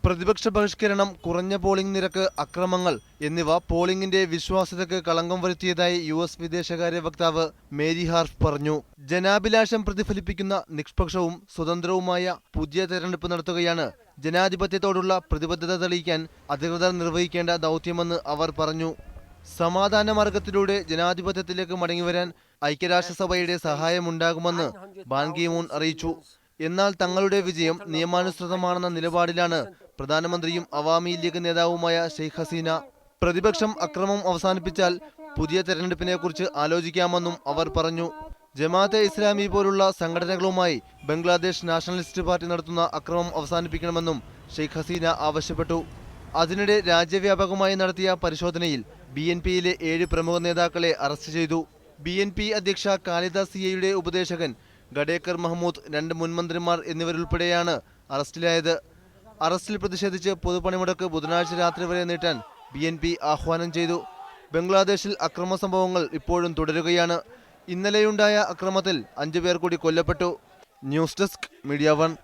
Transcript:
പ്രതിപക്ഷ ബഹിഷ്കരണം, കുറഞ്ഞ പോളിംഗ് നിരക്ക്, അക്രമങ്ങൾ എന്നിവ പോളിംഗിന്റെ വിശ്വാസ്യതയ്ക്ക് കളങ്കം വരുത്തിയതായി US വിദേശകാര്യ വക്താവ് മേരി ഹാർഫ് പറഞ്ഞു. ജനാഭിലാഷം പ്രതിഫലിപ്പിക്കുന്ന നിഷ്പക്ഷവും സ്വതന്ത്രവുമായ പുതിയ തെരഞ്ഞെടുപ്പ് നടത്തുകയാണ് ജനാധിപത്യത്തോടുള്ള പ്രതിബദ്ധത തെളിയിക്കാൻ അധികൃതർ നിർവഹിക്കേണ്ട ദൗത്യമെന്ന് അവർ പറഞ്ഞു. സമാധാന മാർഗത്തിലൂടെ ജനാധിപത്യത്തിലേക്ക് മടങ്ങിവരാൻ ഐക്യരാഷ്ട്രസഭയുടെ സഹായമുണ്ടാകുമെന്ന് ബാൻ കി മൂൺ അറിയിച്ചു. എന്നാൽ തങ്ങളുടെ വിജയം നിയമാനുസൃതമാണെന്ന നിലപാടിലാണ് പ്രധാനമന്ത്രിയും അവാമി ലീഗ് നേതാവുമായ ഷെയ്ഖ് ഹസീന. പ്രതിപക്ഷം അക്രമം അവസാനിപ്പിച്ചാൽ പുതിയ തെരഞ്ഞെടുപ്പിനെക്കുറിച്ച് ആലോചിക്കാമെന്നും അവർ പറഞ്ഞു. ജമാഅത്തെ ഇസ്ലാമി പോലുള്ള സംഘടനകളുമായി ബംഗ്ലാദേശ് നാഷണലിസ്റ്റ് പാർട്ടി നടത്തുന്ന അക്രമം അവസാനിപ്പിക്കണമെന്നും ഷെയ്ഖ് ഹസീന ആവശ്യപ്പെട്ടു. അതിനിടെ രാജ്യവ്യാപകമായി നടത്തിയ പരിശോധനയിൽ BNPയിലെ 7 പ്രമുഖ നേതാക്കളെ അറസ്റ്റ് ചെയ്തു. BNP അധ്യക്ഷ ഖാലിദ സിയയുടെ ഉപദേശകൻ ഗഡേക്കർ മഹ്മൂദ്, 2 മുൻമന്ത്രിമാർ എന്നിവരുൾപ്പെടെയാണ് അറസ്റ്റിലായത്. അറസ്റ്റിൽ പ്രതിഷേധിച്ച് പൊതുപണിമുടക്ക് ബുധനാഴ്ച രാത്രി വരെ നീട്ടാൻ BNP ആഹ്വാനം ചെയ്തു. ബംഗ്ലാദേശിൽ അക്രമ സംഭവങ്ങൾ ഇപ്പോഴും തുടരുകയാണ്. ഇന്നലെയുണ്ടായ അക്രമത്തിൽ 5 പേർ കൂടി കൊല്ലപ്പെട്ടു. News desk, media 1.